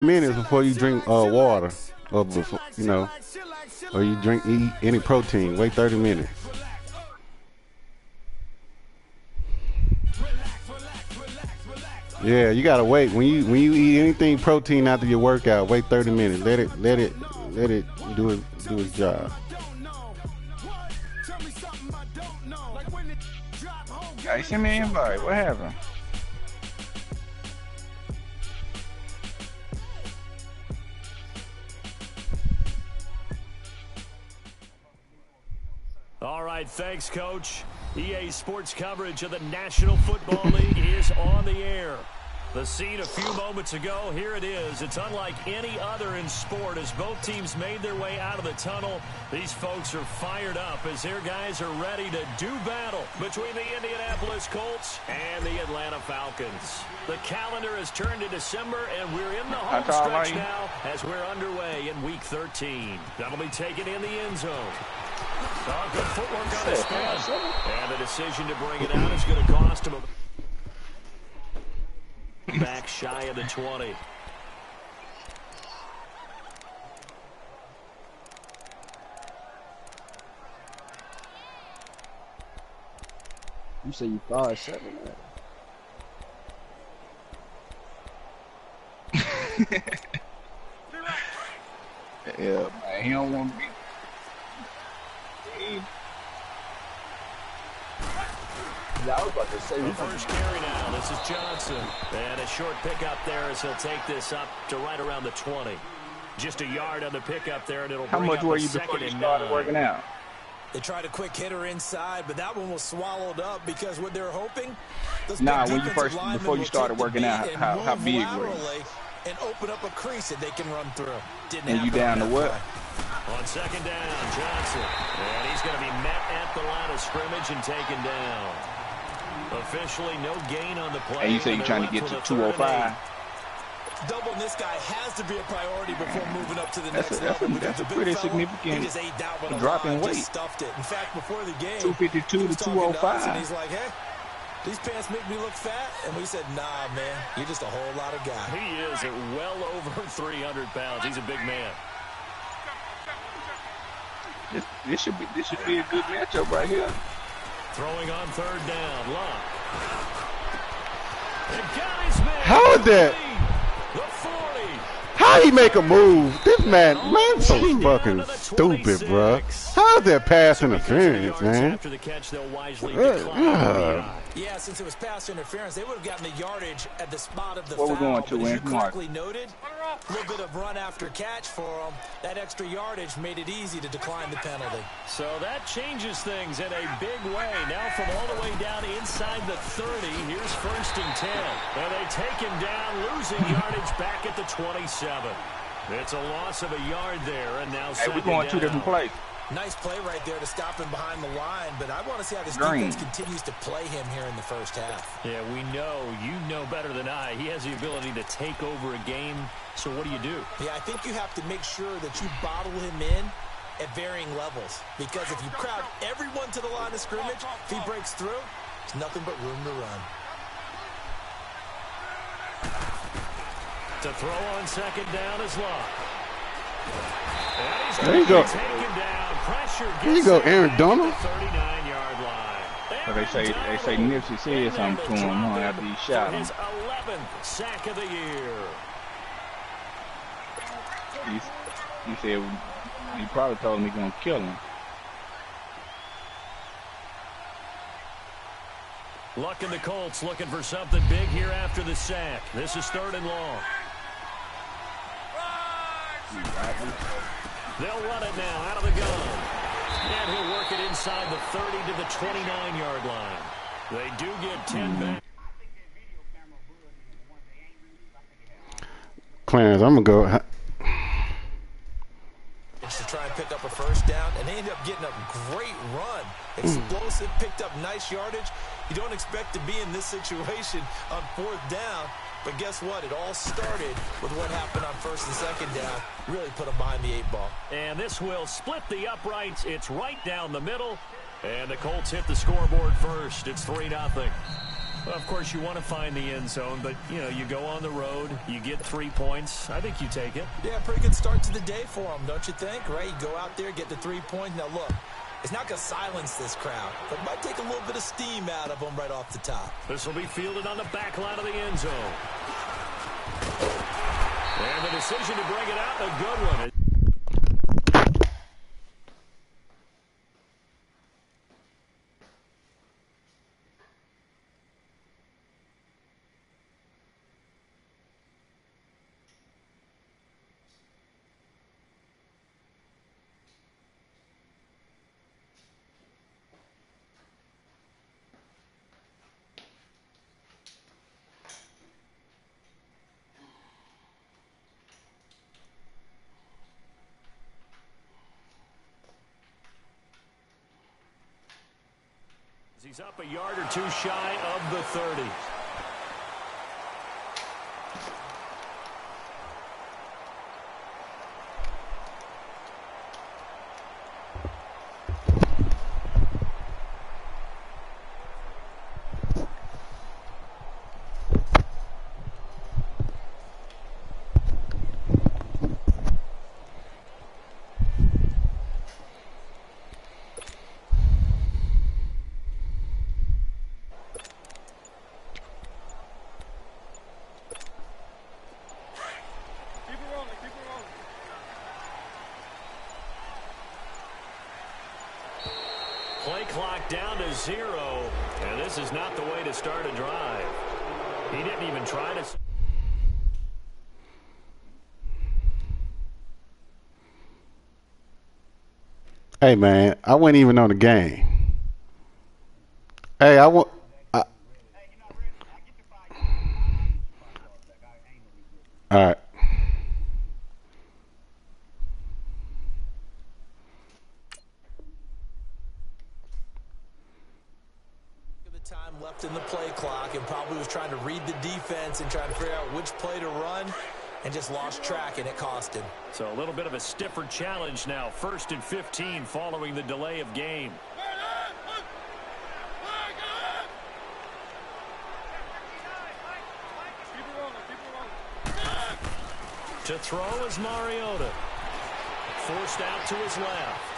minutes before you drink water, or before or you eat any protein. Wait 30 minutes. Yeah, you gotta wait when you eat anything protein after your workout. Wait 30 minutes. Let it do its job. Hey, send me an invite. What happened? All right, thanks, Coach. EA Sports coverage of the National Football League is on the air. The scene a few moments ago, here it is. It's unlike any other in sport as both teams made their way out of the tunnel. These folks are fired up as their guys are ready to do battle between the Indianapolis Colts and the Atlanta Falcons. The calendar has turned to December, and we're in the home stretch now as we're underway in Week 13. That'll be taken in the end zone. Oh, good footwork on the spin. And the decision to bring it out is going to cost him back shy of the 20. You say you 5'7". Yeah, man, he don't want to be. I was about to say the first carry now. This is Johnson. And a short pickup there as he'll take this up to right around the 20. Just a yard on the pickup there, and it'll How much were you before you started working out? They tried a quick hitter inside, but that one was swallowed up because what they're hoping. Nah, when you before you started working out, how big were you? And open up a crease that they can run through. And you down to what? On second down, Johnson. And he's going to be met at the line of scrimmage and taken down. Officially, no gain on the play. And you say you're trying to get to 205? Doubling this guy has to be a priority before moving up to the next level. That's a pretty significant drop in weight. Stuffed it. In fact, before the game, 252 to 205. And he's like, hey, these pants make me look fat. And we said, nah, man, you're just a whole lot of guy. He is at well over 300 pounds. He's a big man. This should be a good matchup right here. Throwing on third down, Luck. And got his man. How is that? The 40. How he make a move? This man so fucking stupid, bro. How's that pass interference, man? After the catch, they'll wisely yeah, since it was pass interference, they would have gotten the yardage at the spot of the foul. What we're going to, but as you correctly noted, a little bit of run after catch for them. That extra yardage made it easy to decline the penalty. So that changes things in a big way. Now from all the way down inside the 30, here's first and 10. And they take him down, losing yardage back at the 27. It's a loss of a yard there, and now we're going two different plays. Nice play right there to stop him behind the line, but I want to see how this defense continues to play him here in the first half. Yeah, we know. You know better than I. He has the ability to take over a game, so what do you do? Yeah, I think you have to make sure that you bottle him in at varying levels, because if you crowd everyone to the line of scrimmage, if he breaks through, there's nothing but room to run. To throw on second down is Luck. There you go. There you go, Aaron Donald. 39-yard line. So they say Nipsey said something to him after he shot him. His 11th sack of the year. He said he probably told him he's gonna kill him. Luck and the Colts looking for something big here after the sack. This is third and long. They'll run it now out of the gun. And he'll work it inside the 30 to the 29-yard line. They do get 10 back. Clarence, I'm going to go. To try and pick up a first down, and they end up getting a great run. Explosive, picked up nice yardage. You don't expect to be in this situation on fourth down, but guess what? It all started with what happened on first and second down. Really put them behind the 8-ball. And this will split the uprights. It's right down the middle. And the Colts hit the scoreboard first. It's 3-0. Well, of course, you want to find the end zone, but, you know, you go on the road, you get 3 points. I think you take it. Yeah, pretty good start to the day for them, don't you think? Right? You go out there, get the 3 points. Now, look, it's not going to silence this crowd, but it might take a little bit of steam out of them right off the top. This will be fielded on the back line of the end zone. And the decision to bring it out, a good one. He's up a yard or two shy of the 30. Play clock down to 0, and this is not the way to start a drive. He didn't even try to... Hey, man, I wasn't even on the game. Hey, all right. Time left in the play clock and probably was trying to read the defense and trying to figure out which play to run and just lost track, and it cost him. So a little bit of a stiffer challenge now. 1st and 15 following the delay of game. To throw is Mariota. Forced out to his left.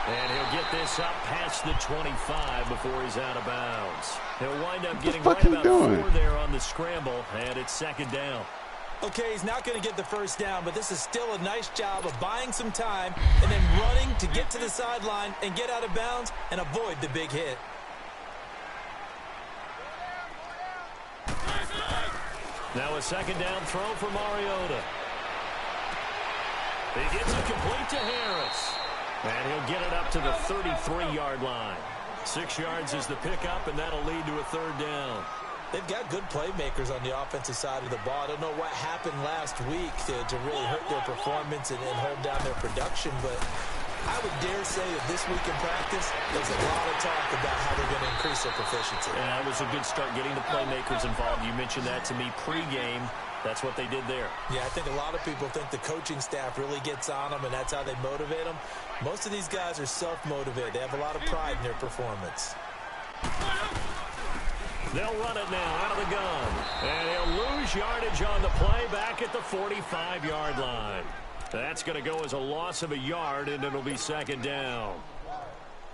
And he'll get this up past the 25 before he's out of bounds. He'll wind up getting right about 4 there on the scramble, and it's 2nd down. Okay, he's not going to get the 1st down, but this is still a nice job of buying some time and then running to get to the sideline and get out of bounds and avoid the big hit. Now a 2nd down throw for Mariota. He gets it complete to Harris. And he'll get it up to the 33-yard line. 6 yards is the pickup, and that'll lead to a 3rd down. They've got good playmakers on the offensive side of the ball. I don't know what happened last week to really hurt their performance and hold down their production, but I would dare say that this week in practice, there's a lot of talk about how they're going to increase their proficiency. And that was a good start getting the playmakers involved. You mentioned that to me pregame. That's what they did there. Yeah, I think a lot of people think the coaching staff really gets on them, and that's how they motivate them. Most of these guys are self-motivated. They have a lot of pride in their performance. They'll run it now out of the gun. And he'll lose yardage on the play back at the 45-yard line. That's going to go as a loss of a yard, and it'll be 2nd down.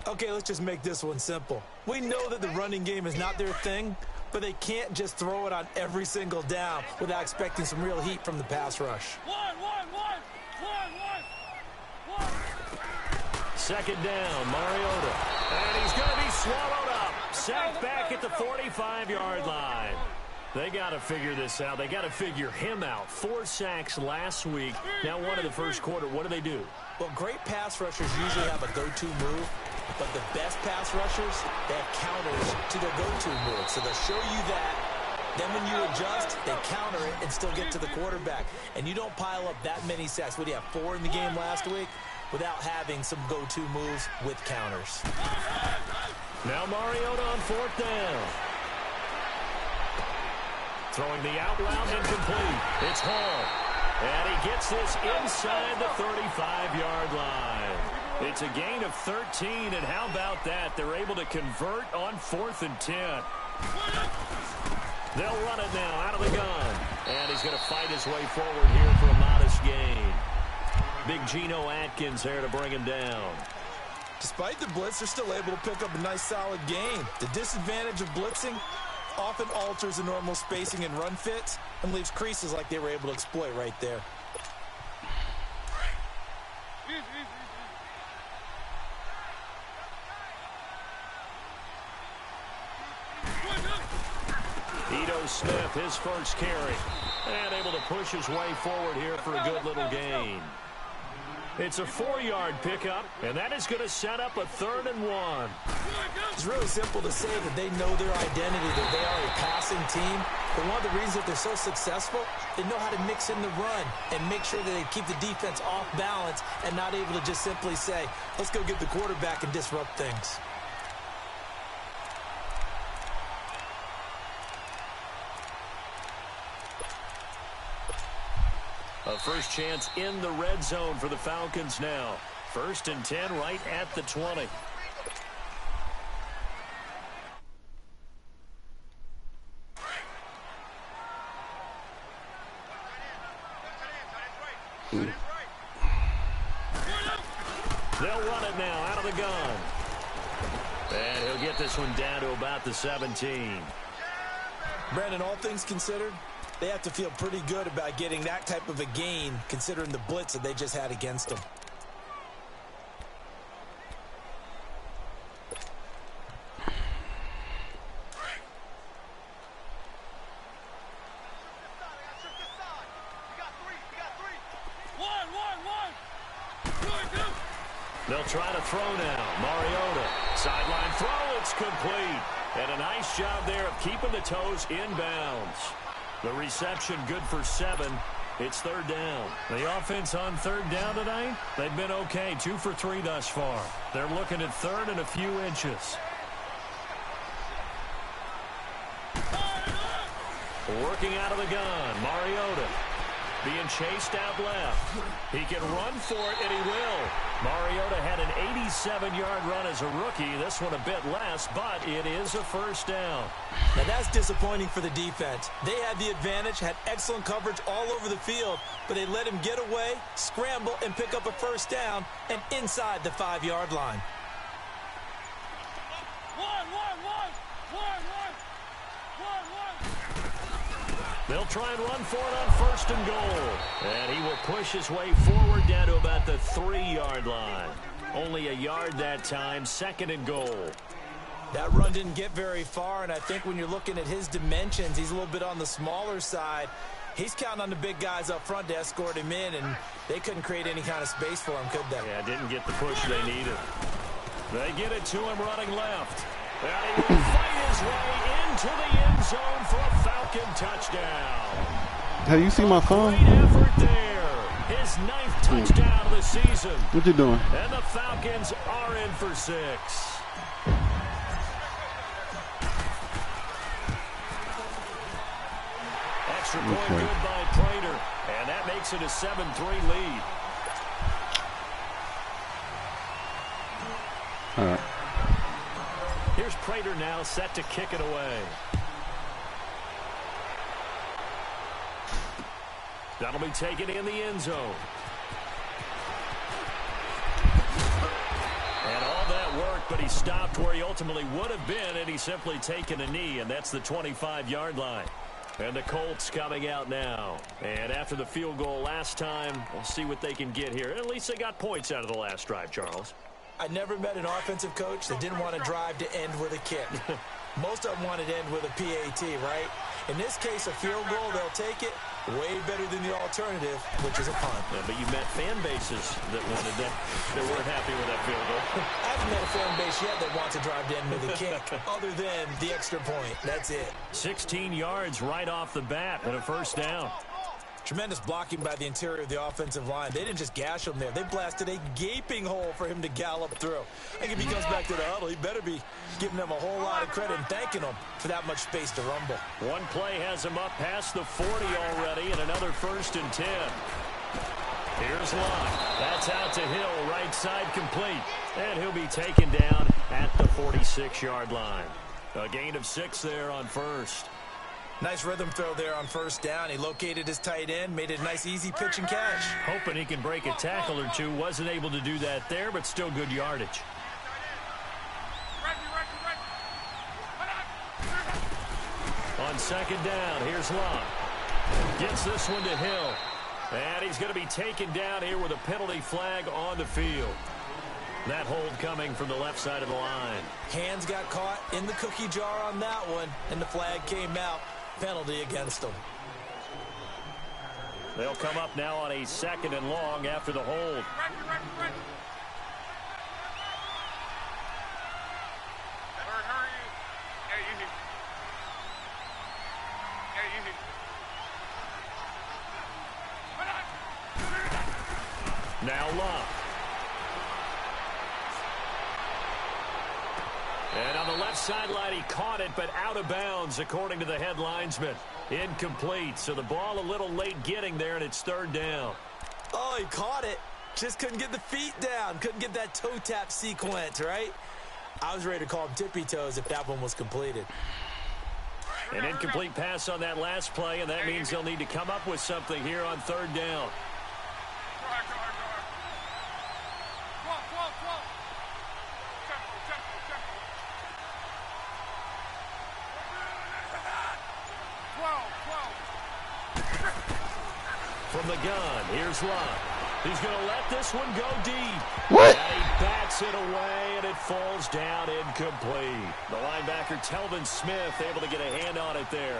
Okay, let's just make this one simple. We know that the running game is not their thing, but they can't just throw it on every single down without expecting some real heat from the pass rush. 2nd down, Mariota. And he's going to be swallowed up. Sacked back at the 45-yard line. They got to figure this out. They got to figure him out. 4 sacks last week. Now 1 in the 1st quarter. What do? Well, great pass rushers usually have a go-to move, but the best pass rushers, they have counters to their go-to move. So they'll show you that. Then when you adjust, they counter it and still get to the quarterback. And you don't pile up that many sacks. What do you have, 4 in the game last week? Without having some go-to moves with counters. Now Mariota on 4th down. Throwing the out route incomplete. It's Hall. And he gets this inside the 35-yard line. It's a gain of 13, and how about that? They're able to convert on 4th and 10. They'll run it now out of the gun. And he's going to fight his way forward here for a modest gain. Big Geno Atkins there to bring him down. Despite the blitz, they're still able to pick up a nice solid gain. The disadvantage of blitzing often alters the normal spacing and run fits and leaves creases like they were able to exploit right there. Ito Smith, his first carry, and able to push his way forward here for a good little gain. It's a 4-yard pickup, and that is going to set up a 3rd and 1. It's really simple to say that they know their identity, that they are a passing team. But one of the reasons that they're so successful, they know how to mix in the run and make sure that they keep the defense off balance and not able to just simply say, let's go get the quarterback and disrupt things. A first chance in the red zone for the Falcons now. 1st and 10 right at the 20. They'll run it now out of the gun. And he'll get this one down to about the 17. Brandon, all things considered, they have to feel pretty good about getting that type of a gain considering the blitz that they just had against them. They'll try to throw now. Mariota, sideline throw, it's complete. And a nice job there of keeping the toes inbounds. The reception good for 7. It's 3rd down. The offense on 3rd down tonight, they've been okay. 2 for 3 thus far. They're looking at 3rd and a few inches. Working out of the gun, Mariota. Being chased out left. He can run for it, and he will. Mariota had an 87-yard run as a rookie. This one a bit less, but it is a 1st down. Now that's disappointing for the defense. They had the advantage, had excellent coverage all over the field, but they let him get away, scramble, and pick up a 1st down, and inside the 5-yard line. They'll try and run for it on 1st and goal. And he will push his way forward down to about the 3-yard line. Only a yard that time, 2nd and goal. That run didn't get very far, and I think when you're looking at his dimensions, he's a little bit on the smaller side. He's counting on the big guys up front to escort him in, and they couldn't create any kind of space for him, could they? Yeah, didn't get the push they needed. They get it to him running left. And he will fight his way into the end zone for a Falcon touchdown. Hey, you see my phone? Great effort there. His 9th touchdown of the season. What you doing? And the Falcons are in for 6. Extra point good by Prater. And that makes it a 7-3 lead. All right. Here's Prater now set to kick it away. That'll be taken in the end zone. And all that work, but he stopped where he ultimately would have been, and he's simply taken a knee, and that's the 25-yard line. And the Colts coming out now. And after the field goal last time, we'll see what they can get here. At least they got points out of the last drive, Charles. I never met an offensive coach that didn't want to drive to end with a kick. Most of them wanted to end with a PAT, right? In this case, a field goal, they'll take it. Way better than the alternative, which is a punt. Yeah, but you met fan bases that wanted that, that weren't happy with that field goal. I haven't met a fan base yet that wants to drive to end with a kick, other than the extra point. That's it. 16 yards right off the bat and a 1st down. Tremendous blocking by the interior of the offensive line. They didn't just gash him there. They blasted a gaping hole for him to gallop through. I think if he comes back to the huddle, he better be giving them a whole lot of credit and thanking them for that much space to rumble. One play has him up past the 40 already, and another 1st and 10. Here's Locke. That's out to Hill, right side complete. And he'll be taken down at the 46-yard line. A gain of 6 there on first. Nice rhythm throw there on first down. He located his tight end, made it a nice easy pitch and catch. Hoping he can break a tackle or two. Wasn't able to do that there, but still good yardage. On second down, here's Locke. Gets this one to Hill. And he's going to be taken down here with a penalty flag on the field. That hold coming from the left side of the line. Hands got caught in the cookie jar on that one, and the flag came out. Penalty against them. They'll come up now on a 2nd and long after the hold. Now Locke. And on the left sideline, he caught it, but out of bounds, according to the head linesman. Incomplete, so the ball a little late getting there, and it's 3rd down. Oh, he caught it. Just couldn't get the feet down. Couldn't get that toe tap sequence, right? I was ready to call him tippy toes if that one was completed. An incomplete pass on that last play, and that means they'll need to come up with something here on 3rd down. From the gun, here's Locke. He's going to let this one go deep. What? And he bats it away, and it falls down incomplete. The linebacker, Telvin Smith, able to get a hand on it there.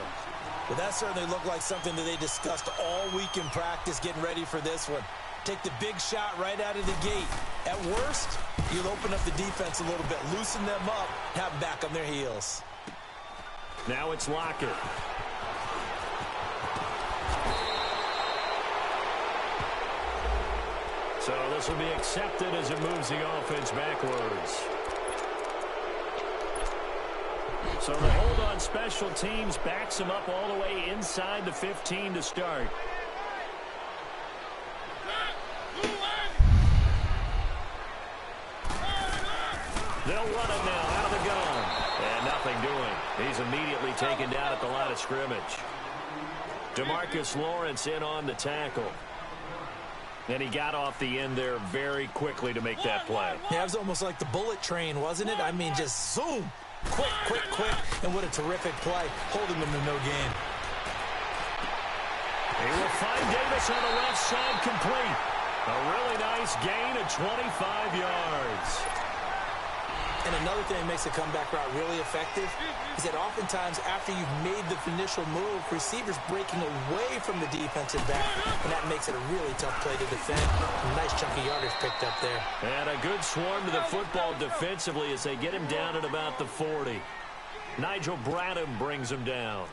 Well, that certainly looked like something that they discussed all week in practice, getting ready for this one. Take the big shot right out of the gate. At worst, you'll open up the defense a little bit, loosen them up, have them back on their heels. Now it's Lockett. So this will be accepted as it moves the offense backwards. So the hold on special teams backs them up all the way inside the 15 to start. They'll run it now out of the gun. And nothing doing. He's immediately taken down at the line of scrimmage. DeMarcus Lawrence in on the tackle. And he got off the end there very quickly to make that play. Yeah, it was almost like the bullet train, wasn't it? I mean, just zoom. Quick, quick, quick. And what a terrific play, holding them to no gain. He will find Davis on the left side complete. A really nice gain of 25 yards. And another thing that makes a comeback route really effective is that oftentimes after you've made the initial move, receivers breaking away from the defensive back, and that makes it a really tough play to defend. A nice chunk of yardage picked up there. And a good swarm to the football defensively as they get him down at about the 40. Nigel Bradham brings him down.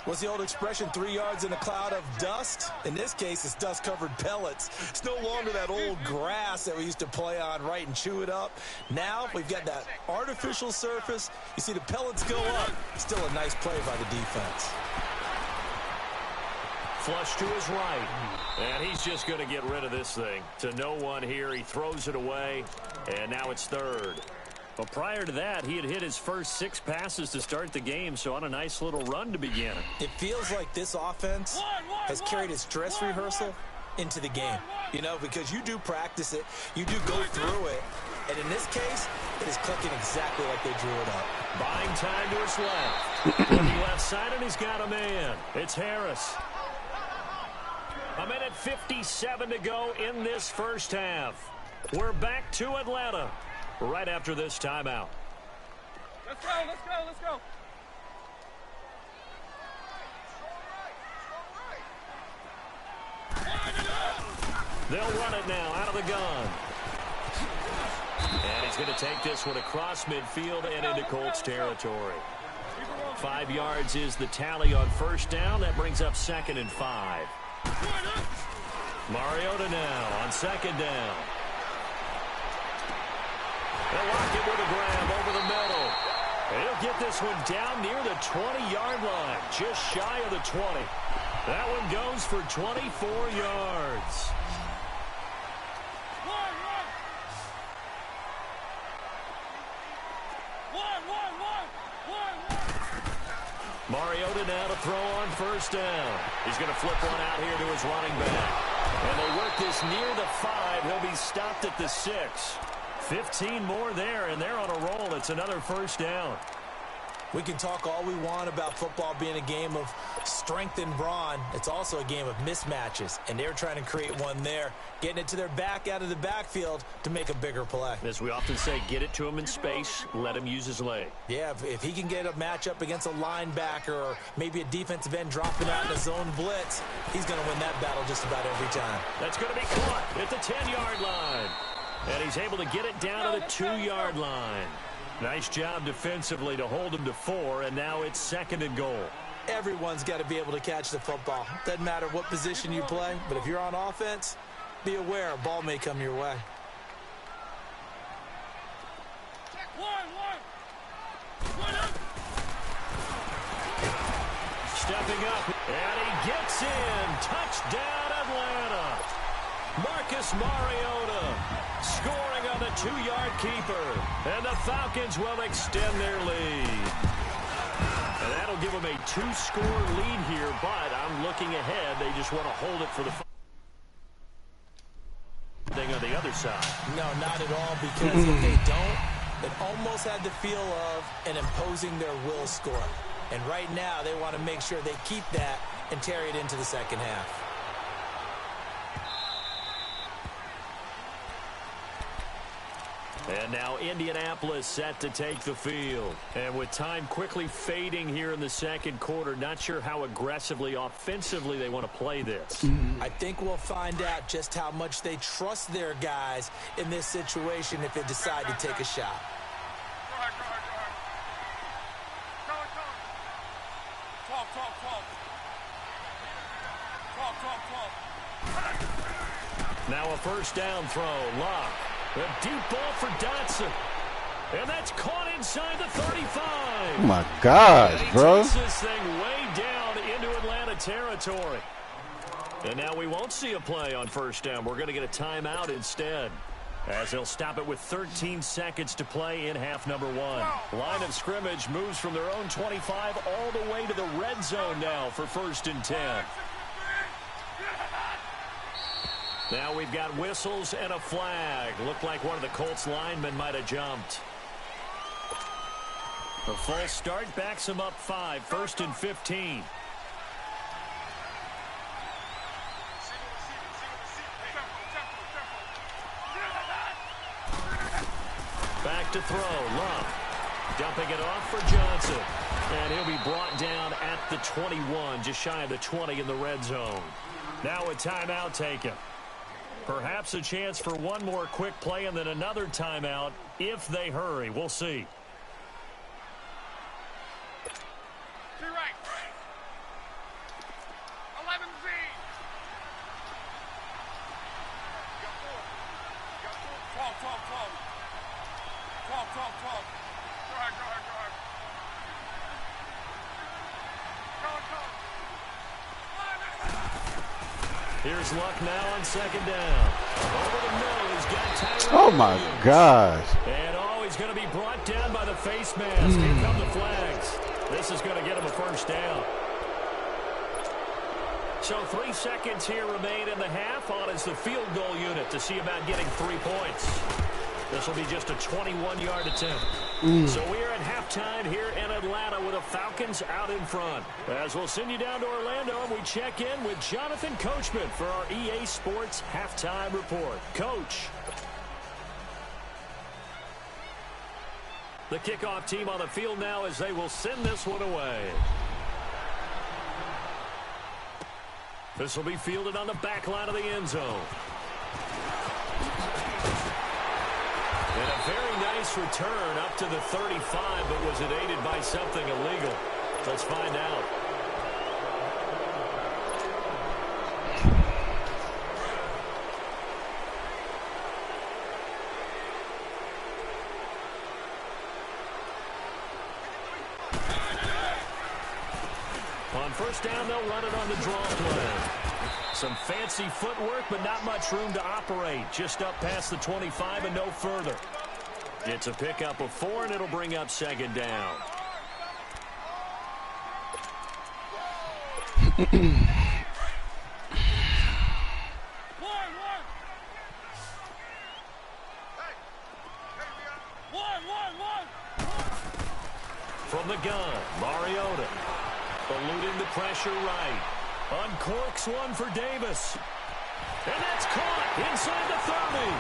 What's the old expression, 3 yards in a cloud of dust? In this case, it's dust-covered pellets. It's no longer that old grass that we used to play on, right, and chew it up. Now we've got that artificial surface. You see the pellets go up. Still a nice play by the defense. Flush to his right. And he's just going to get rid of this thing. To no one here. He throws it away. And now it's 3rd. Well, prior to that, he had hit his first 6 passes to start the game, so on a nice little run to begin. It feels like this offense has carried its dress rehearsal into the game. You know, because you do practice it, you do go through it, and in this case, it is clicking exactly like they drew it up. Buying time to his left. Looking left side, and he's got a man. It's Harris. A minute 57 to go in this first half. We're back to Atlanta right after this timeout. Let's go, let's go, let's go. They'll run it now out of the gun. And he's going to take this one across midfield and into Colts territory. 5 yards is the tally on first down. That brings up 2nd and 5. Mariota now on 2nd down. They'll lock it with a grab over the middle. And he'll get this one down near the 20-yard line, just shy of the 20. That one goes for 24 yards. Mariota now to throw on first down. He's going to flip one out here to his running back. And they work this near the 5. He'll be stopped at the 6. 15 more there, and they're on a roll. It's another first down. We can talk all we want about football being a game of strength and brawn. It's also a game of mismatches, and they're trying to create one there, getting it to their back out of the backfield to make a bigger play. As we often say, get it to him in space, let him use his leg. Yeah, if he can get a matchup against a linebacker or maybe a defensive end dropping out in a zone blitz, he's going to win that battle just about every time. That's going to be caught at the 10-yard line. And he's able to get it down to the 2-yard line. Nice job defensively to hold him to 4, and now it's 2nd and goal. Everyone's got to be able to catch the football. Doesn't matter what position you play, but if you're on offense, be aware a ball may come your way. Stepping up, and he gets in. Touchdown, Atlanta. Marcus Mariota scoring on the 2-yard keeper. And the Falcons will extend their lead. And that'll give them a 2-score lead here, but I'm looking ahead. They just want to hold it for the thing on the other side. No, not at all, because if they don't, it almost had the feel of an imposing their will score. And right now, they want to make sure they keep that and carry it into the second half. And now Indianapolis set to take the field. And with time quickly fading here in the second quarter, not sure how aggressively, offensively they want to play this. I think we'll find out just how much they trust their guys in this situation if they decide to take a shot. Now a first down throw. Locke. A deep ball for Dotson. And that's caught inside the 35. Oh, my gosh, bro. He takes this thing way down into Atlanta territory. And now we won't see a play on first down. We're going to get a timeout instead, as they'll stop it with 13 seconds to play in half number 1. Line of scrimmage moves from their own 25 all the way to the red zone now for 1st and 10. Now we've got whistles and a flag. Looked like one of the Colts linemen might have jumped. The false start backs him up 5, 1st and 15. Back to throw. Love dumping it off for Johnson. And he'll be brought down at the 21, just shy of the 20 in the red zone. Now a timeout taken. Perhaps a chance for one more quick play and then another timeout if they hurry. We'll see. Here's Luck now on 2nd down. Over the middle, he's got Tyree. Oh, my gosh. And he's going to be brought down by the face mask. Here come the flags. This is going to get him a first down. So 3 seconds here remain in the half. On is the field goal unit to see about getting 3 points. This will be just a 21-yard attempt. So we are at halftime here in Atlanta with the Falcons out in front. As we'll send you down to Orlando, and we check in with Jonathan Coachman for our EA Sports Halftime Report. Coach. The kickoff team on the field now as they will send this one away. This will be fielded on the back line of the end zone. And a very nice return up to the 35, but was it aided by something illegal? Let's find out. On first down, they'll run it on the draw play. Some fancy footwork, but not much room to operate. Just up past the 25 and no further. It's a pickup of 4, and it'll bring up 2nd down. From the gun, Mariota. Eluding the pressure right. Uncorks one for Davis. And that's caught inside the 30.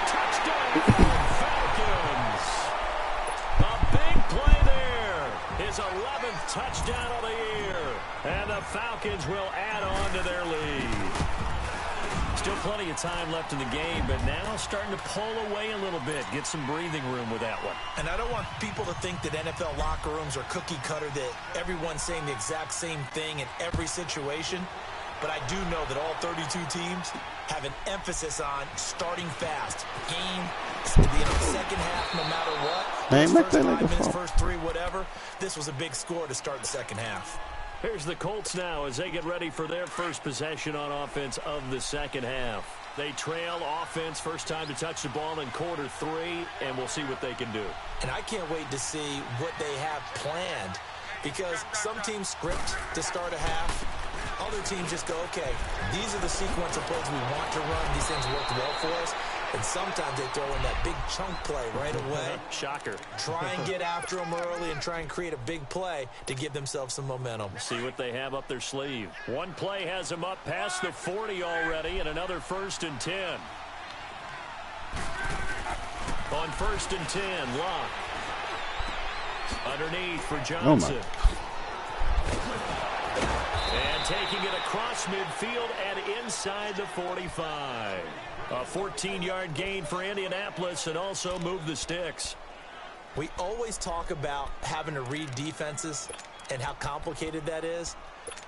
Touchdown, Falcons. A big play there. His 11th touchdown of the year. And the Falcons will add on to their lead. Still plenty of time left in the game, but now starting to pull away a little bit. Get some breathing room with that one. And I don't want people to think that NFL locker rooms are cookie cutter, that everyone's saying the exact same thing in every situation. But I do know that all 32 teams have an emphasis on starting fast. Game, second half, no matter what. First 5 minutes, first 3, whatever. This was a big score to start the second half. Here's the Colts now as they get ready for their first possession on offense of the second half. They trail offense, first time to touch the ball in quarter 3, and we'll see what they can do. And I can't wait to see what they have planned, because some teams script to start a half. Other teams just go, okay, these are the sequence of plays we want to run. These things worked well for us. And sometimes they throw in that big chunk play right away. Shocker. Try and get after them early and try and create a big play to give themselves some momentum. See what they have up their sleeve. One play has them up past the 40 already, and another 1st and 10. On 1st and 10, Locke. Underneath for Johnson. And taking it across midfield and inside the 45. A 14-yard gain for Indianapolis and also move the sticks. We always talk about having to read defenses and how complicated that is.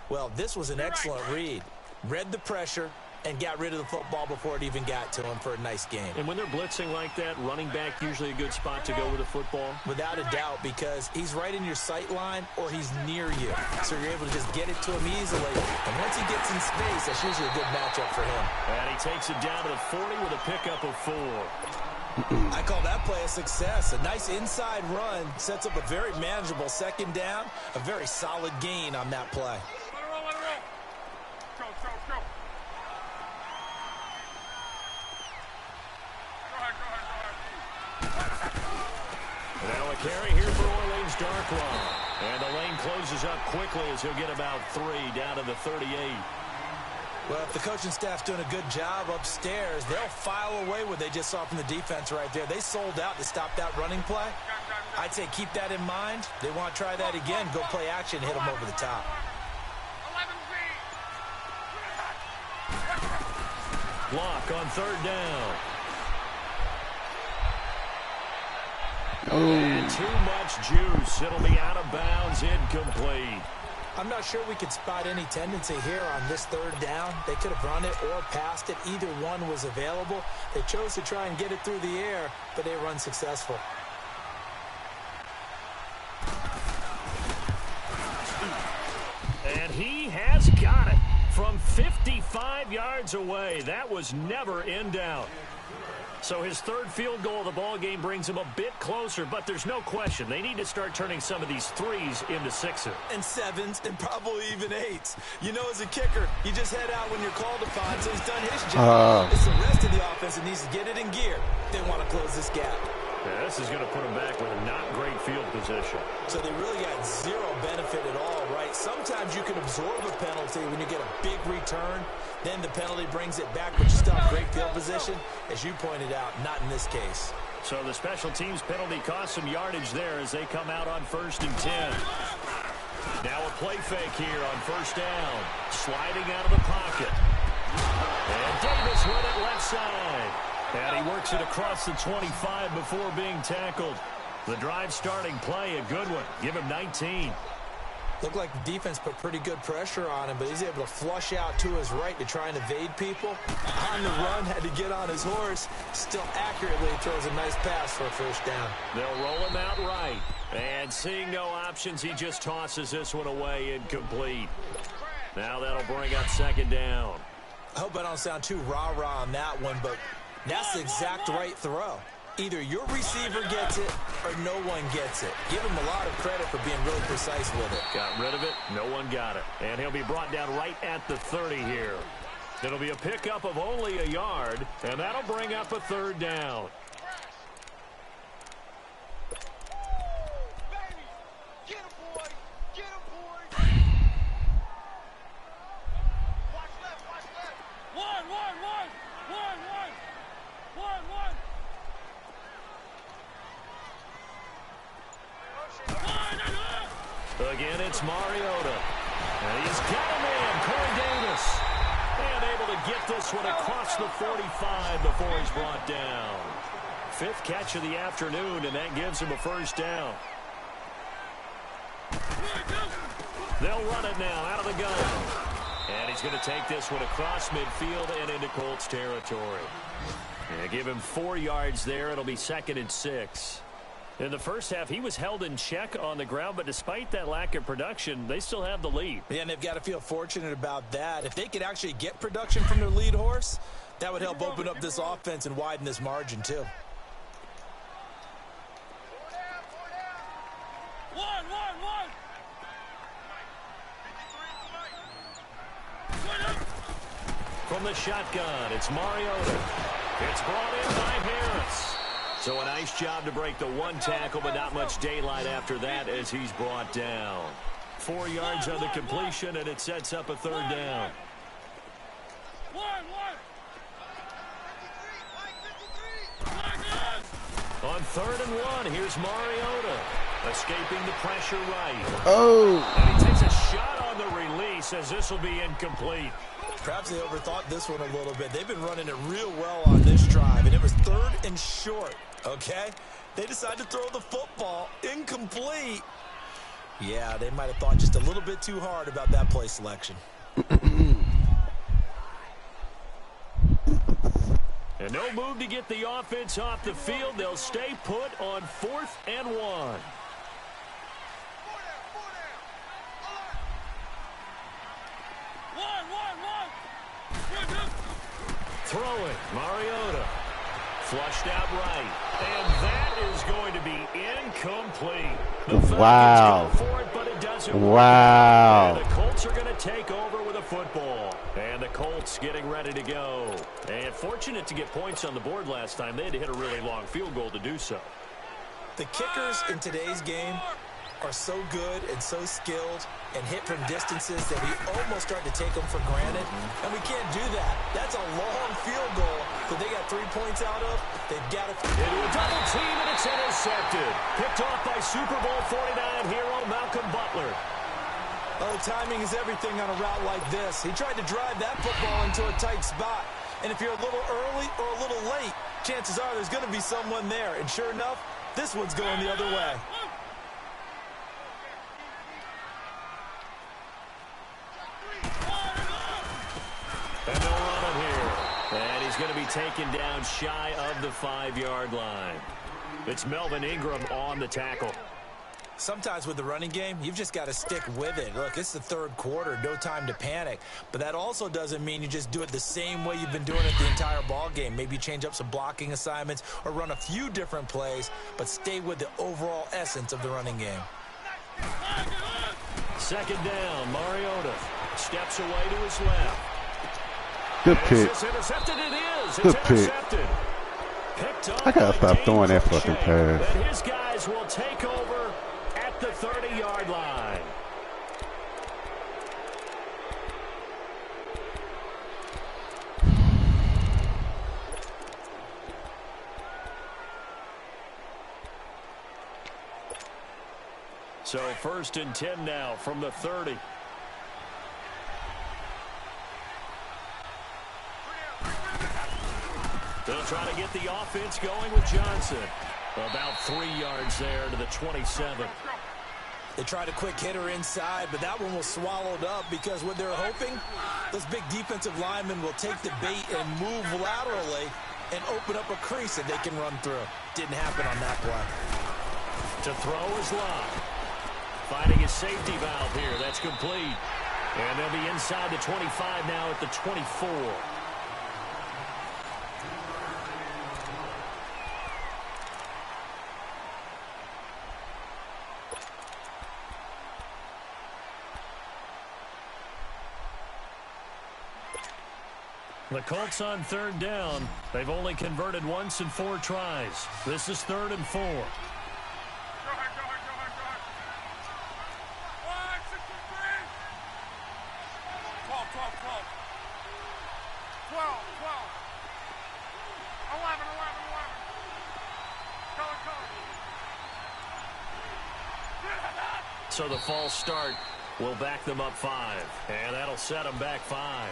Well, this was an excellent read. Read the pressure and got rid of the football before it even got to him for a nice game. And when they're blitzing like that, running back usually a good spot to go with the football? Without a doubt, because he's right in your sight line or he's near you. So you're able to just get it to him easily. And once he gets in space, that's usually a good matchup for him. And he takes it down to the 40 with a pickup of 4. I call that play a success. A nice inside run sets up a very manageable second down. A very solid gain on that play. Now a carry here for Orleans Darkwa. And the lane closes up quickly as he'll get about 3 down to the 38. Well, if the coaching staff's doing a good job upstairs, they'll file away what they just saw from the defense right there. They sold out to stop that running play. I'd say keep that in mind. They want to try that again. Go play action, hit them over the top. Block on 3rd down. And too much juice. It'll be out of bounds, incomplete. I'm not sure we could spot any tendency here on this 3rd down. They could have run it or passed it. Either one was available. They chose to try and get it through the air, but they were unsuccessful. And he has got it from 55 yards away. That was never in doubt. So his 3rd field goal of the ball game brings him a bit closer, but there's no question they need to start turning some of these 3s into 6s. And 7s and probably even 8s. You know, as a kicker, you just head out when you're called upon, so he's done his job. It's the rest of the offense that needs to get it in gear. They want to close this gap. Yeah, this is going to put him back with a not great field position. So they really got zero benefit at all, right? Sometimes you can absorb a penalty when you get a big return. Then the penalty brings it back, but you still have great field position. As you pointed out, not in this case. So the special teams penalty cost some yardage there as they come out on 1st and 10. Now a play fake here on 1st down. Sliding out of the pocket. And Davis with it left side. And he works it across the 25 before being tackled. The drive starting play, a good one. Give him 19. Looked like the defense put pretty good pressure on him, but he's able to flush out to his right to try and evade people. On the run, had to get on his horse. Still accurately throws a nice pass for a 1st down. They'll roll him out right. And seeing no options, he just tosses this one away incomplete. Now that'll bring up 2nd down. I hope I don't sound too rah-rah on that one, but that's the exact right throw. Either your receiver gets it or no one gets it. Give him a lot of credit for being really precise with it. Got rid of it. No one got it. And he'll be brought down right at the 30 here. It'll be a pickup of only a yard, and that'll bring up a 3rd down. Again, it's Mariota. And he's got a man, Corey Davis. And able to get this one across the 45 before he's brought down. 5th catch of the afternoon, and that gives him a 1st down. They'll run it now out of the gun. And he's going to take this one across midfield and into Colts territory. And give him 4 yards there. It'll be 2nd and 6. In the first half, he was held in check on the ground, but despite that lack of production, they still have the lead. Yeah, and they've got to feel fortunate about that. If they could actually get production from their lead horse, that would help open up this offense and widen this margin, too. From the shotgun, it's Mariota. It's brought in by Harris. So a nice job to break the 1 tackle, but not much daylight after that as he's brought down. 4 yards on the completion, and it sets up a 3rd down. On 3rd and 1, here's Mariota. Escaping the pressure right. Oh! And he takes a shot on the release as this will be incomplete. Perhaps they overthought this one a little bit. They've been running it real well on this drive, and it was 3rd and short, okay? They decided to throw the football incomplete. Yeah, they might have thought just a little bit too hard about that play selection. And no move to get the offense off the field. They'll stay put on 4th and 1. Throwing, Mariota. Flushed out right. And that is going to be incomplete. The wow. Falcons go for it, but it doesn't wow. work. And the Colts are going to take over with a football. And the Colts getting ready to go. And fortunate to get points on the board last time. They had to hit a really long field goal to do so. The kickers in today's game are so good and so skilled and hit from distances that we almost start to take them for granted. And we can't do that. That's a long field goal that they got 3 points out of. They've got to... Into a double team, and it's intercepted. Picked off by Super Bowl 49 hero Malcolm Butler. Oh, timing is everything on a route like this. He tried to drive that football into a tight spot. And if you're a little early or a little late, chances are there's going to be someone there. And sure enough, this one's going the other way. And they'll run it here. And he's going to be taken down shy of the 5-yard line. It's Melvin Ingram on the tackle. Sometimes with the running game, you've just got to stick with it. Look, it's the 3rd quarter, no time to panic. But that also doesn't mean you just do it the same way you've been doing it the entire ball game. Maybe change up some blocking assignments or run a few different plays, but stay with the overall essence of the running game. 2nd down, Mariota steps away to his left. Good pick. It's intercepted. It is. Good it's pick. Intercepted. Picked up I gotta by stop Dave throwing that Crochet. fucking pass. And his guys will take over at the 30-yard line. So 1st and 10 now from the 30. They'll try to get the offense going with Johnson. About 3 yards there to the 27. They tried a quick hitter inside, but that one was swallowed up because what they're hoping, those big defensive linemen will take the bait and move laterally and open up a crease that they can run through. Didn't happen on that play. To throw is Locke. Finding his safety valve here. That's complete. And they'll be inside the 25 now at the 24. The Colts on third down. They've only converted once in 4 tries. This is 3rd and 4. Go ahead, go ahead, go ahead, go ahead. 1, 6, 12, 12, 12. 12, 12. 11, 11, 11. Color, color. So the false start will back them up 5. And that'll set them back 5.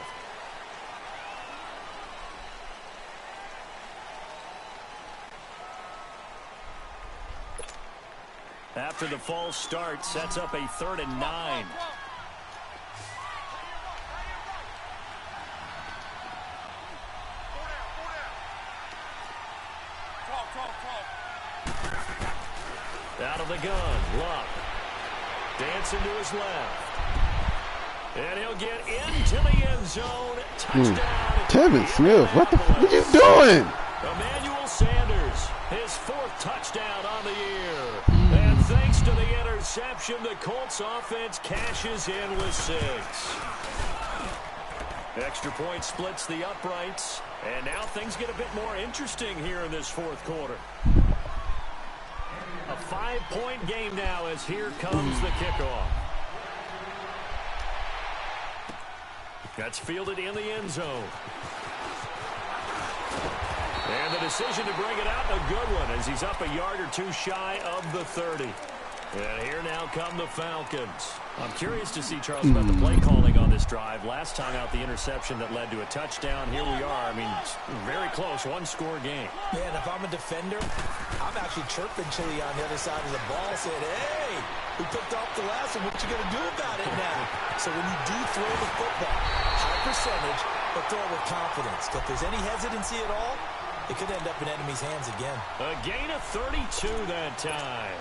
After the false start, sets up a 3rd and 9. Out of the gun, Luck. Dancing to his left. And he'll get into the end zone. Touchdown. Kevin Smith, what the f*** are you doing? Emmanuel Sanders, his 4th touchdown on the year. And thanks to the interception, the Colts offense cashes in with 6. Extra point splits the uprights. And now things get a bit more interesting here in this 4th quarter. A 5-point game now as here comes the kickoff. That's fielded in the end zone. And the decision to bring it out, a good one, as he's up a yard or 2 shy of the 30. And here now come the Falcons. I'm curious to see, Charles, about the play calling on this drive. Last time out, the interception that led to a touchdown. Here we are. I mean, very close, 1-score game. Man, if I'm a defender, I'm actually chirping Chili on the other side of the ball, saying, hey, we picked off the last one. What you going to do about it now? So when you do throw the football, high percentage, but throw it with confidence. If there's any hesitancy at all, it could end up in enemy's hands again. A gain of 32 that time.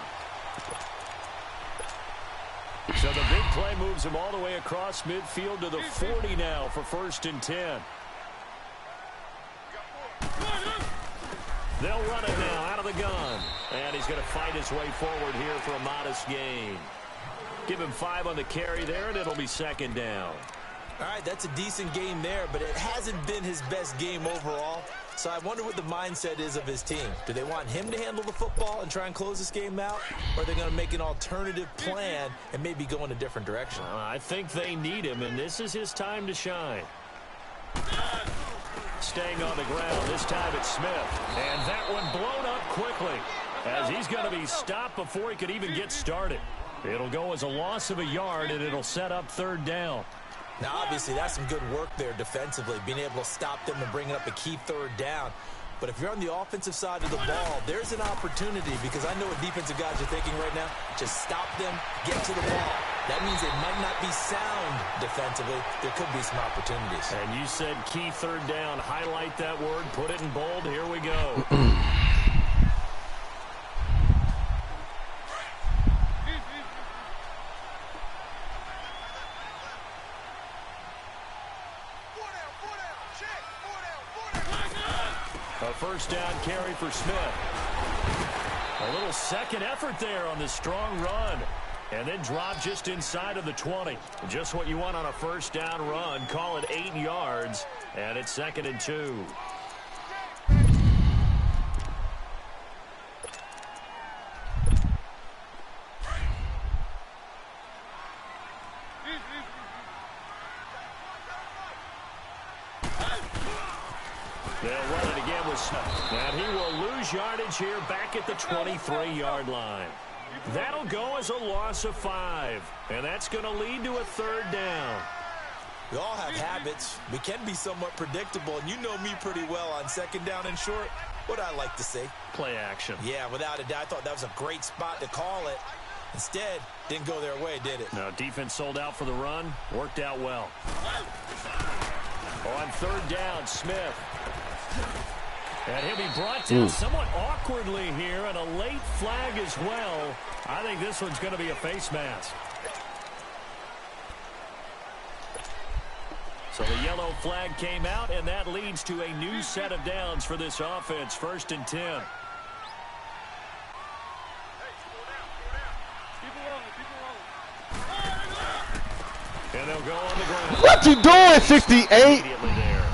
So the big play moves him all the way across midfield to the 40 now for 1st and 10. They'll run it now out of the gun. And he's going to fight his way forward here for a modest gain. Give him 5 on the carry there, and it'll be 2nd down. All right, that's a decent game there, but it hasn't been his best game overall. So I wonder what the mindset is of his team. Do they want him to handle the football and try and close this game out? Or are they going to make an alternative plan and maybe go in a different direction? I think they need him, and this is his time to shine. Staying on the ground, this time it's Smith. And that one blown up quickly, as he's going to be stopped before he could even get started. It'll go as a loss of a yard, and it'll set up 3rd down. Now, obviously, that's some good work there defensively, being able to stop them and bringing up a key 3rd down. But if you're on the offensive side of the ball, there's an opportunity, because I know what defensive guys are thinking right now. Just stop them, get to the ball. That means they might not be sound defensively. There could be some opportunities. And you said key 3rd down. Highlight that word. Put it in bold. Here we go. A 1st down carry for Smith. A little second effort there on this strong run. And then drop just inside of the 20. Just what you want on a 1st down run. Call it 8 yards. And it's 2nd and 2. They'll run it again with Smith. And he will lose yardage here back at the 23-yard line. That'll go as a loss of 5. And that's going to lead to a 3rd down. We all have habits. We can be somewhat predictable. And you know me pretty well on 2nd down and short. What I like to say? Play action. Yeah, without a doubt. I thought that was a great spot to call it. Instead, didn't go their way, did it? No, defense sold out for the run. Worked out well. On 3rd down, Smith. And he'll be brought down somewhat awkwardly here, and a late flag as well. I think this one's going to be a face mask. So the yellow flag came out, and that leads to a new set of downs for this offense. 1st and 10. And they'll go on the ground. What you doing, 68? Immediately there.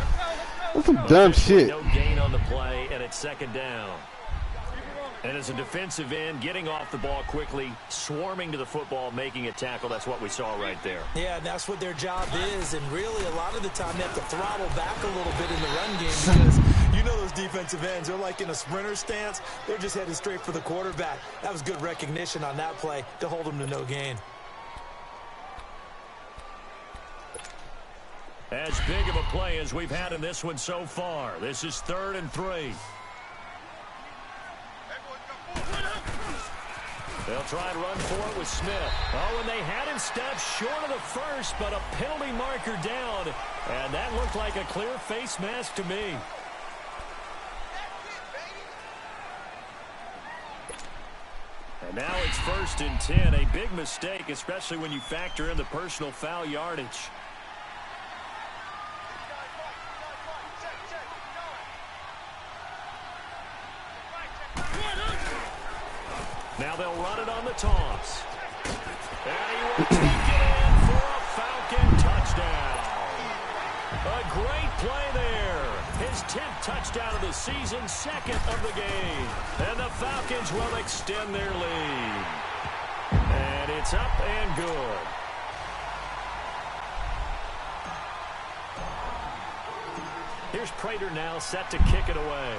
That's some dumb shit. No gain on the play, and it's second down. And as a defensive end, getting off the ball quickly, swarming to the football, making a tackle, that's what we saw right there. Yeah, and that's what their job is. And really, a lot of the time, they have to throttle back a little bit in the run game because you know those defensive ends, they're like in a sprinter stance. They're just headed straight for the quarterback. That was good recognition on that play to hold them to no gain. As big of a play as we've had in this one so far. This is 3rd and 3. They'll try and run for it with Smith. Oh, and they had him step short of the first, but a penalty marker down. And that looked like a clear face mask to me. And now it's 1st and 10. A big mistake, especially when you factor in the personal foul yardage. Now they'll run it on the toss. And he will take it in for a Falcon touchdown. A great play there. His 10th touchdown of the season, 2nd of the game. And the Falcons will extend their lead. And it's up and good. Here's Prater now set to kick it away.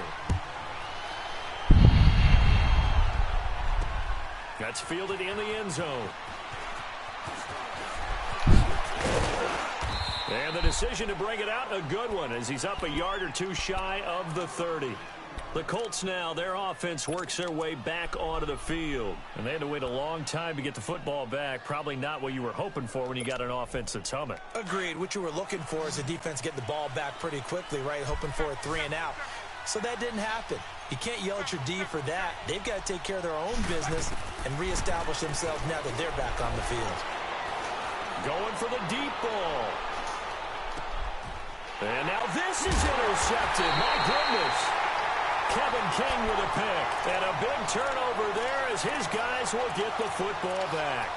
That's fielded in the end zone. And the decision to bring it out, a good one, as he's up a yard or two shy of the 30. The Colts now, their offense works their way back onto the field. And they had to wait a long time to get the football back. Probably not what you were hoping for when you got an offense that's humming. Agreed. What you were looking for is the defense getting the ball back pretty quickly, right? Hoping for a 3 and out. So that didn't happen. You can't yell at your D for that. They've got to take care of their own business and reestablish themselves now that they're back on the field. Going for the deep ball. And now this is intercepted. My goodness. Kevin King with a pick. And a big turnover there as his guys will get the football back.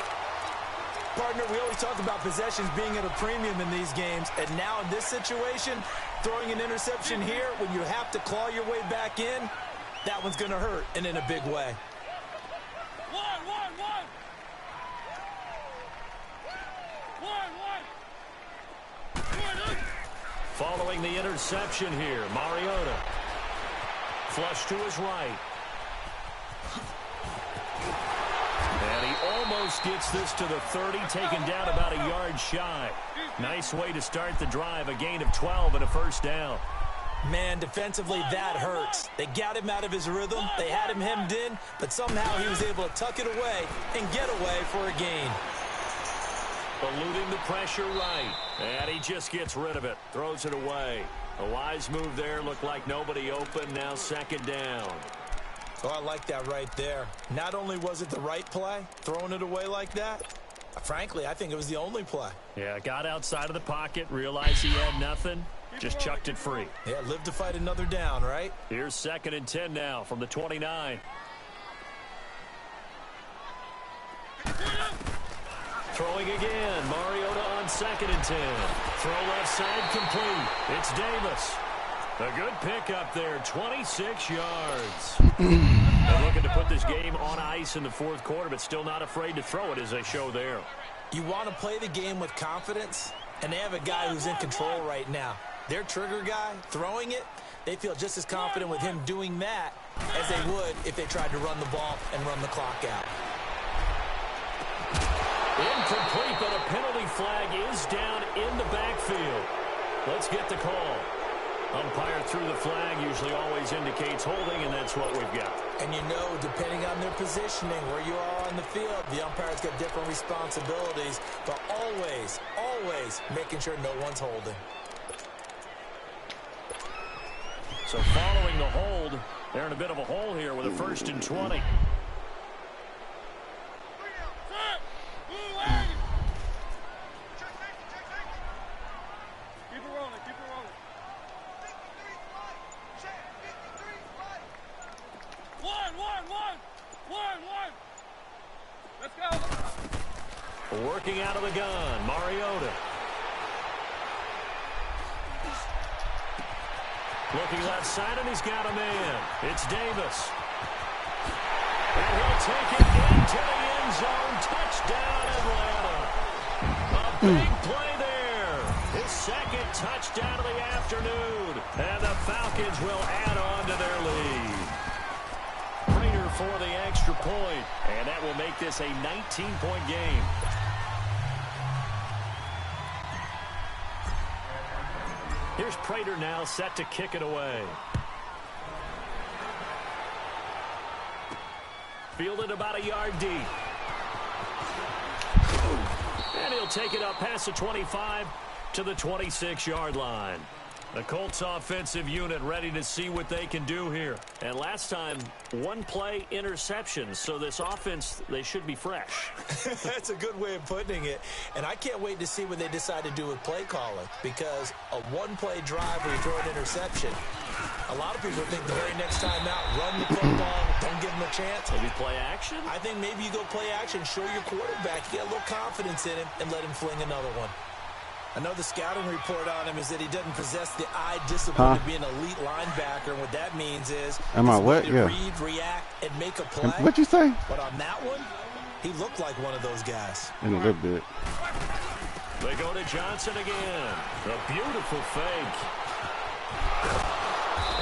Partner, we always talk about possessions being at a premium in these games. And now in this situation, throwing an interception here when you have to claw your way back in, that one's going to hurt, and in a big way. Following the interception here, Mariota. Flush to his right. And he almost gets this to the 30, taken down about a yard shy. Nice way to start the drive, a gain of 12 and a first down. Man, defensively, that hurts. They got him out of his rhythm. They had him hemmed in, but somehow he was able to tuck it away and get away for a gain. Eluding the pressure right. And he just gets rid of it. Throws it away. A wise move there. Looked like nobody open. Now 2nd down. Oh, I like that right there. Not only was it the right play, throwing it away like that, frankly, I think it was the only play. Yeah, got outside of the pocket, realized he had nothing, just chucked it free. Yeah, live to fight another down, right? Here's 2nd and 10 now from the 29. Throwing again. Mariota on 2nd and 10. Throw left side complete. It's Davis. A good pickup there, 26 yards. They're looking to put this game on ice in the 4th quarter, but still not afraid to throw it as they show there. You want to play the game with confidence, and they have a guy who's in control right now. Their trigger guy, throwing it, they feel just as confident with him doing that as they would if they tried to run the ball and run the clock out. Incomplete, but a penalty flag is down in the backfield. Let's get the call. Umpire threw the flag, usually always indicates holding, and that's what we've got. And you know, depending on their positioning, where you are on the field, the umpire's got different responsibilities, but always, always making sure no one's holding. So following the hold, they're in a bit of a hole here with a 1st and 20. Working out of the gun, Mariota. Looking left side, and he's got a man. It's Davis. And he'll take it into the end zone. Touchdown, Atlanta. A big play there. His second touchdown of the afternoon. And the Falcons will add on to their lead. Prater for the extra point. And that will make this a 19-point game. Here's Prater now set to kick it away. Fielded about a yard deep. And he'll take it up past the 25 to the 26-yard line. The Colts offensive unit ready to see what they can do here. And last time, one play interception. So this offense, they should be fresh. That's a good way of putting it. And I can't wait to see what they decide to do with play calling. Because a one-play drive where you throw an interception, a lot of people think the very next time out, run the football, don't give them a chance. Maybe play action? I think maybe you go play action, show your quarterback, you get a little confidence in him, and let him fling another one. I know the scouting report on him is that he doesn't possess the eye discipline to be an elite linebacker. And what that means is read, react, and make a play. What'd you say? But on that one, he looked like one of those guys. In a little bit. They go to Johnson again. A beautiful fake.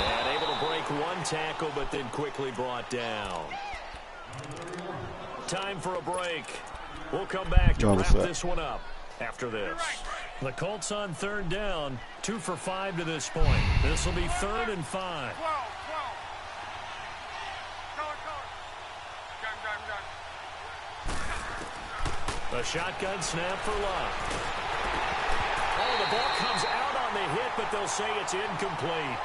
And able to break one tackle, but then quickly brought down. Time for a break. We'll come back to wrap this one up after this. The Colts on third down, 2 for 5 to this point. This will be 3rd and 5. 12. Gun. A shotgun snap for Love. Oh, the ball comes out on the hit, but they'll say it's incomplete.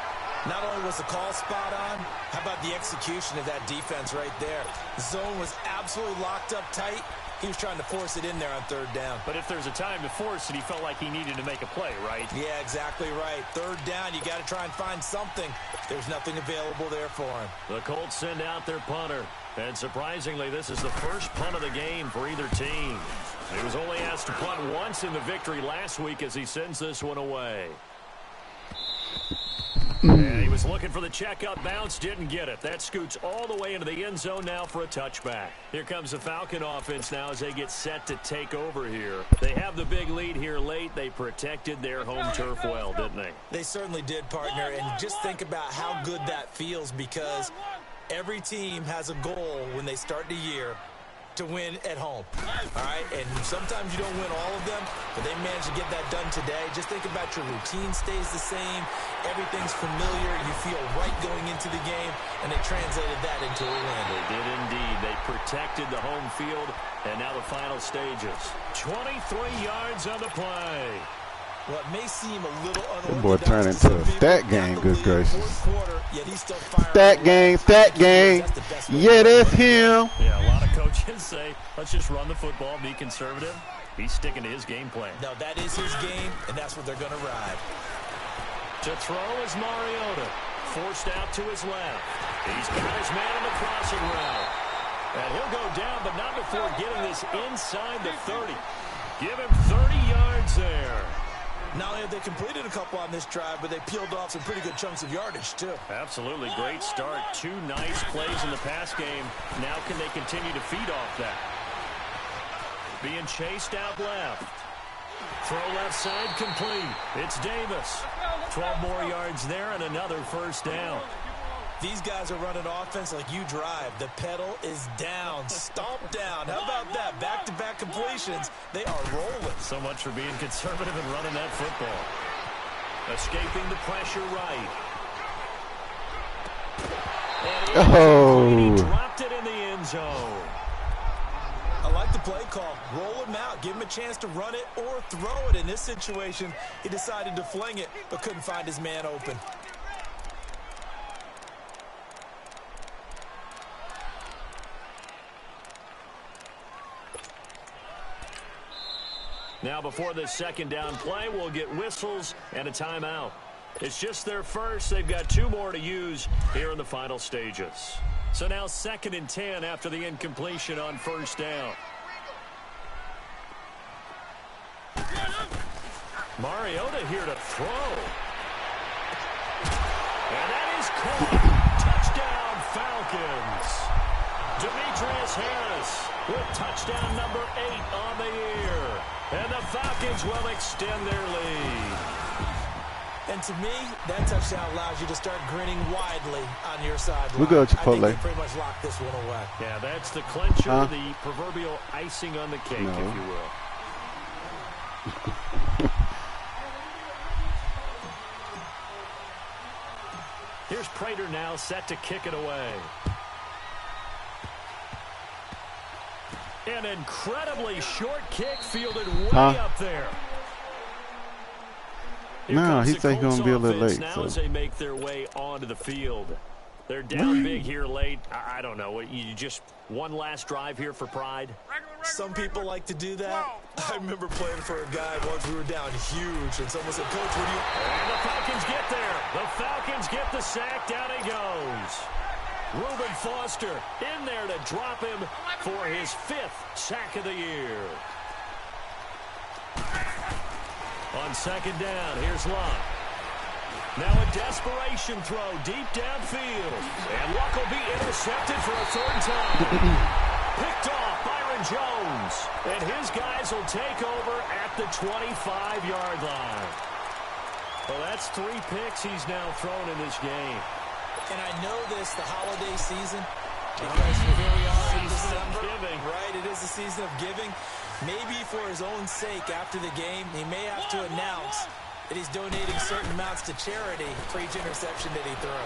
Not only was the call spot on, how about the execution of that defense right there? The zone was absolutely locked up tight. He was trying to force it in there on 3rd down. But if there's a time to force it, he felt like he needed to make a play, right? Yeah, exactly right. 3rd down, you got to try and find something. There's nothing available there for him. The Colts send out their punter. And surprisingly, this is the first punt of the game for either team. He was only asked to punt once in the victory last week as he sends this one away. And he was looking for the checkup bounce, didn't get it. That scoots all the way into the end zone now for a touchback. Here comes the Falcon offense now as they get set to take over here. They have the big lead here late. They protected their home turf well, didn't they? They certainly did, partner. And just think about how good that feels, because every team has a goal when they start the year to win at home. All right, and sometimes you don't win all of them, but they managed to get that done today. Just think about your routine stays the same. Everything's familiar. You feel right going into the game, and they translated that into a win. They did indeed. They protected the home field, and now the final stages. 23 yards on the play. Well, it may seem a little unorthodox. Boy, turn into a stat game, good gracious. Stat game. Yeah, that's him. Yeah, a lot of coaches say, let's just run the football, be conservative. He's sticking to his game plan. No, that is his game, and that's what they're going to ride. To throw is Mariota. Forced out to his left. He's got his man on the crossing route. And he'll go down, but not before getting this inside the 30. Give him 30 yards there. Not only have they completed a couple on this drive, but they peeled off some pretty good chunks of yardage, too. Absolutely. Great start. 2 nice plays in the pass game. Now can they continue to feed off that? Being chased out left. Throw left side complete. It's Davis. 12 more yards there and another first down. These guys are running offense like you drive. The pedal is down, stomp down. How about that? Back-to-back completions. They are rolling. So much for being conservative and running that football. Escaping the pressure right. And he dropped it in the end zone. I like the play call. Roll him out. Give him a chance to run it or throw it. In this situation, he decided to fling it, but couldn't find his man open. Now before this second down play, we'll get whistles and a timeout. It's just their first. They've got 2 more to use here in the final stages. So now 2nd and 10 after the incompletion on first down. Mariota here to throw. is caught. Touchdown, Falcons. Demetrius Harris with touchdown number 8 on the year. And the Falcons will extend their lead. And to me, that touchdown allows you to start grinning widely on your sideline. We'll go Chipotle. I think they pretty much locked this one away. Yeah, that's the clincher, the proverbial icing on the cake, if you will. Here's Prater now set to kick it away. An incredibly short kick fielded way up there. No, he said he's going to be a little late. Now as they make their way onto the field. They're down big here late. I don't know. You just one last drive here for pride? Some people like to do that. I remember playing for a guy once we were down huge, and someone said, Coach, what do you... And the Falcons get there. The Falcons get the sack. Down he goes. Reuben Foster in there to drop him for his 5th sack of the year. On second down, here's Luck. Now a desperation throw deep downfield. And Luck will be intercepted for a 3rd time. Picked off Byron Jones. And his guys will take over at the 25-yard line. Well, that's 3 picks he's now thrown in this game. And I know this, the holiday season, because here we are in December, right? It is the season of giving. Maybe for his own sake, after the game, he may have to announce that he's donating certain amounts to charity for each interception that he threw.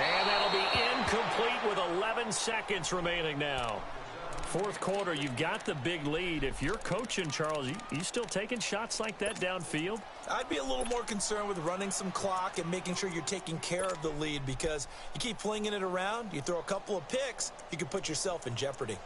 And that'll be incomplete with 11 seconds remaining now. 4th quarter, you've got the big lead. If you're coaching, Charles, you still taking shots like that downfield? I'd be a little more concerned with running some clock and making sure you're taking care of the lead, because you keep flinging it around, you throw a couple of picks, you can put yourself in jeopardy.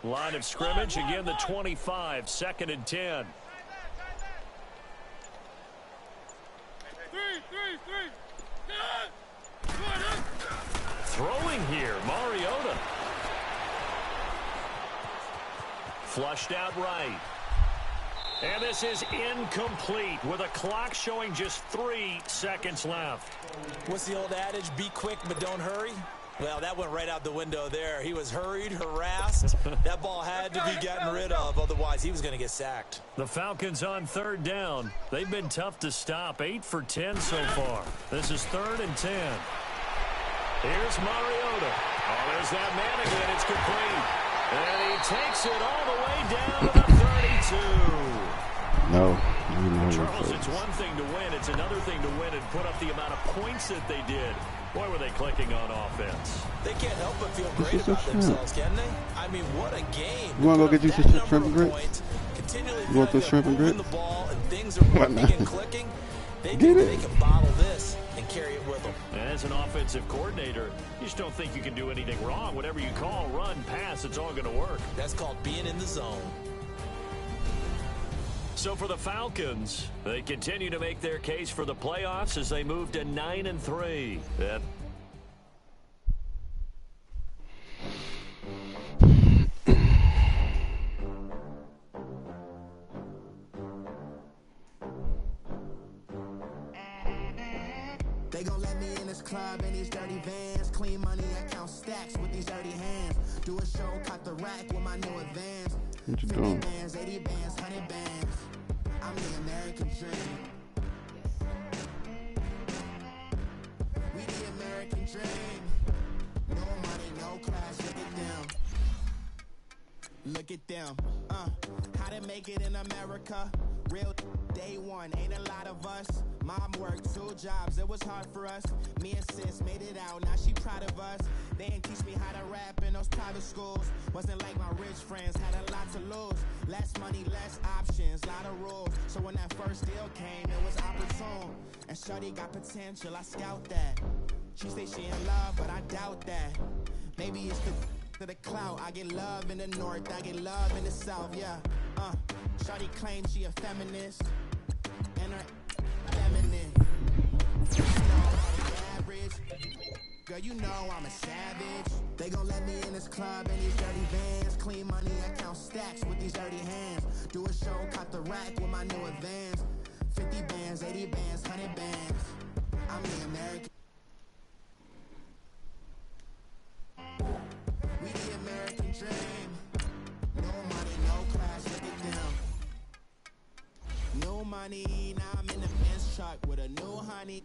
Line of scrimmage, again the 25, 2nd and 10. Throwing here, Mariota. Flushed out right. And this is incomplete with a clock showing just 3 seconds left. What's the old adage? Be quick, but don't hurry. Well, that went right out the window there. He was hurried, harassed. That ball had to be gotten rid of, otherwise he was going to get sacked. The Falcons on 3rd down. They've been tough to stop. 8 for 10 so far. This is 3rd and 10. Here's Mariota. Oh, there's that man again. It's complete. And he takes it all the way down to the 32. No. Charles, it's one thing to win. It's another thing to win and put up the amount of points that they did. Boy, were they clicking on offense. They can't help but feel great about themselves, can they? I mean, what a game. You want to go get you some shrimp and grits? You want the shrimp and grits? The ball and things are working and clicking. They can bottle this and carry it with them. As an offensive coordinator, you just don't think you can do anything wrong. Whatever you call, run, pass, it's all going to work. That's called being in the zone. So for the Falcons, they continue to make their case for the playoffs as they move to 9-3. They gon' let me in this club in these dirty vans. Clean money, I count stacks with these dirty hands. Do a show, cut the rack with my new advance. What you doing? 50 bands, 80 bands, 100 bands. I'm the American dream. We the American dream. No money, no class, look at them. Look at them. How to make it in America. Real day one, ain't a lot of us. Mom worked 2 jobs, it was hard for us. Me and sis made it out, now she proud of us. They didn't teach me how to rap in those private schools. Wasn't like my rich friends, had a lot to lose. Less money, less options, lot of rules. So when that first deal came, it was opportune. And shorty got potential, I scout that. She say she in love, but I doubt that. Maybe it's the clout. I get love in the north, I get love in the south, yeah. Shorty claims she a feminist, and her feminine. You know, average. Girl, you know I'm a savage. They gon' let me in this club in these dirty vans. Clean money, I count stacks with these dirty hands. Do a show, cut the rack with my new advance. 50 bands, 80 bands, 100 bands. I'm the American. We the American dream. No money, no class, look at them. No money, now I'm in the Benz truck with a new honey.